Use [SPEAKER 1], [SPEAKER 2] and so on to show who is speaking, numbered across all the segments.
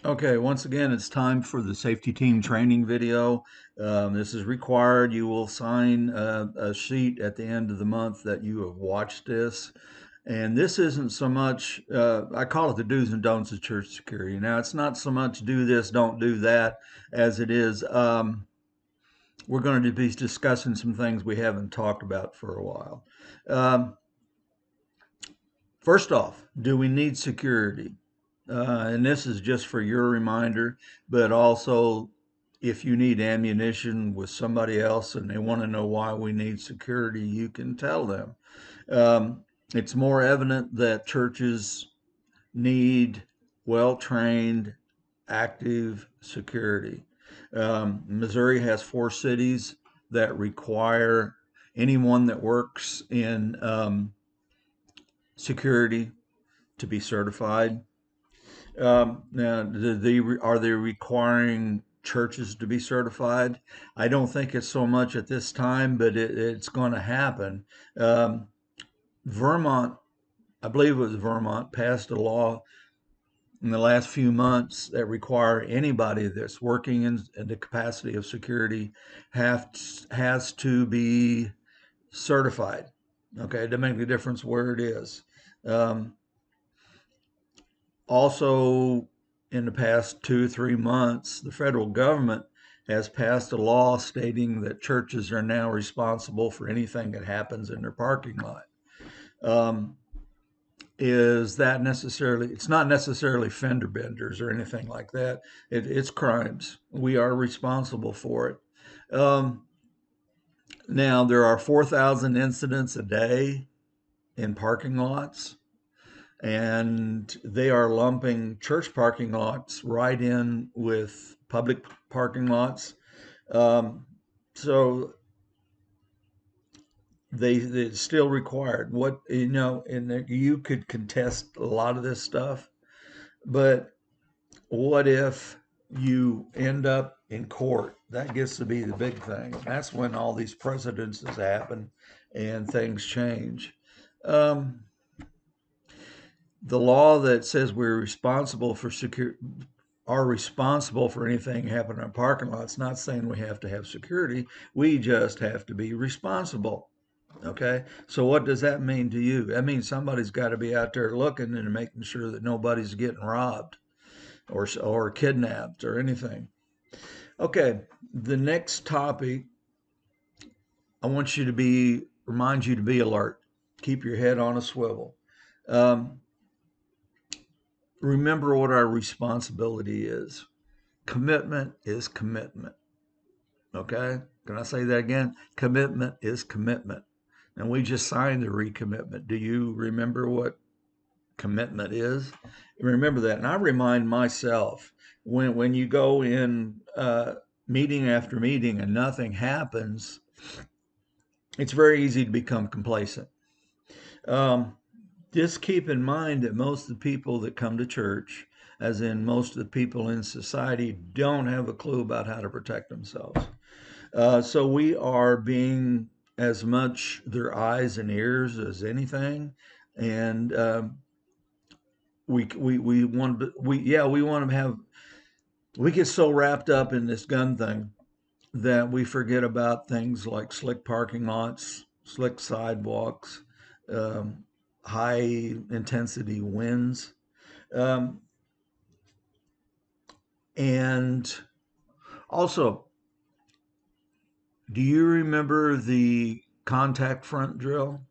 [SPEAKER 1] Okay, once again, it's time for the safety team training video. This is required. You will sign a sheet at the end of the month that you have watched this. And this isn't so much, I call it the do's and don'ts of church security. Now, it's not so much do this, don't do that, as it is, we're going to be discussing some things we haven't talked about for a while. Um, First off, do we need security? And this is just for your reminder, but also if you need ammunition with somebody else and they want to know why we need security, you can tell them. It's more evident that churches need well trained, active security. Missouri has 4 cities that require anyone that works in security to be certified. Now, are they requiring churches to be certified? I don't think it's so much at this time, but it's going to happen. Um, Vermont, I believe it was Vermont, passed a law in the last few months that require anybody that's working in the capacity of security has to be certified. Okay, to make a difference where it is. Um, Also, in the past 2 or 3 months, the federal government has passed a law stating that churches are now responsible for anything that happens in their parking lot. Um, is that necessarily? It's not necessarily fender benders or anything like that. It's crimes. We are responsible for it. Now, there are 4,000 incidents a day in parking lots, and they are lumping church parking lots right in with public parking lots. Um, so it's still required. What and you could contest a lot of this stuff, but what if you end up in court? That gets to be the big thing. That's when all these precedences happen and things change. Um, the law that says we're responsible for secure are responsible for anything happening in a parking lot. It's not saying we have to have security. We just have to be responsible. Okay. So what does that mean to you? That means somebody's got to be out there looking and making sure that nobody's getting robbed or kidnapped or anything. Okay. The next topic, I want you to remind you to be alert. Keep your head on a swivel. Um, Remember what our responsibility is. Commitment is commitment. Okay? Can I say that again? Commitment is commitment. And we just signed the recommitment. Do you remember what commitment is? Remember that. And I remind myself when you go in meeting after meeting and nothing happens, it's very easy to become complacent. Um, just keep in mind that most of the people that come to church, as in most of the people in society, don't have a clue about how to protect themselves. So we are being as much their eyes and ears as anything, and we want to we want to have we get so wrapped up in this gun thing that we forget about things like slick parking lots, slick sidewalks, um, high intensity winds, um, and also, do you remember the contact front drill?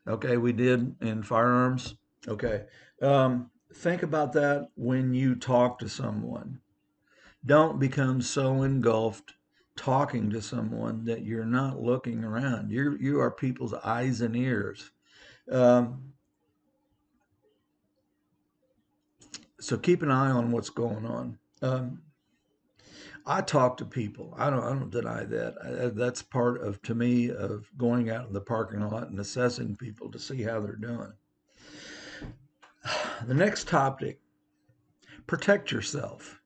[SPEAKER 1] Okay, we did in firearms. Okay. Think about that when you talk to someone. Don't become so engulfed talking to someone that you're not looking around. You are people's eyes and ears. Um, so keep an eye on what's going on. I talk to people. I don't deny that. That's part of to me of going out in the parking lot and assessing people to see how they're doing. The next topic: protect yourself.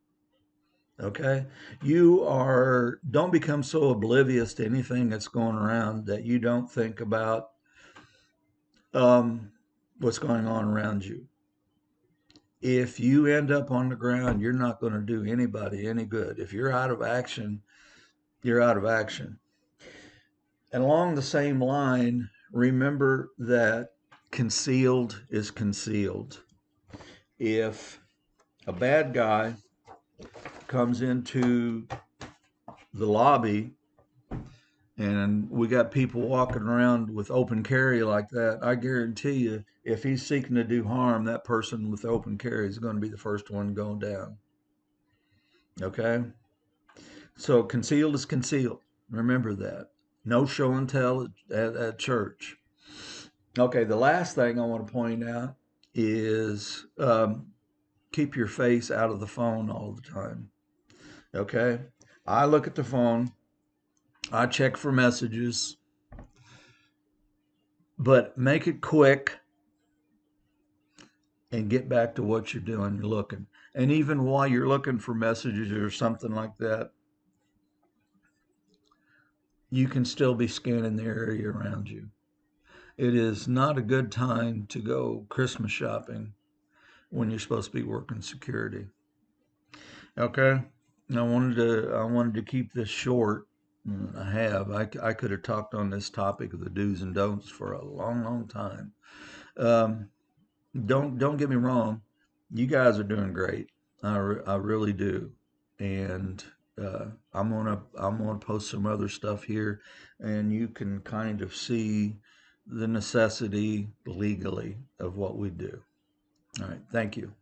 [SPEAKER 1] Okay, don't become so oblivious to anything that's going around that you don't think about um, what's going on around you. if you end up on the ground, you're not going to do anybody any good. If you're out of action, you're out of action. And along the same line, remember that concealed is concealed. If a bad guy comes into the lobby and we got people walking around with open carry like that, I guarantee you, if he's seeking to do harm, that person with open carry is going to be the first one going down. Okay? So concealed is concealed. Remember that. No show and tell at church. Okay, the last thing I want to point out is keep your face out of the phone all the time. Okay? I look at the phone, I check for messages, but make it quick and get back to what you're doing. You're looking. And even while you're looking for messages or something like that, you can still be scanning the area around you. It is not a good time to go Christmas shopping when you're supposed to be working security. Okay? I wanted to keep this short. I have. I could have talked on this topic of the do's and don'ts for a long, long time. Um, don't get me wrong. You guys are doing great. I really do. And I'm gonna post some other stuff here, and you can kind of see the necessity legally of what we do. All right. Thank you.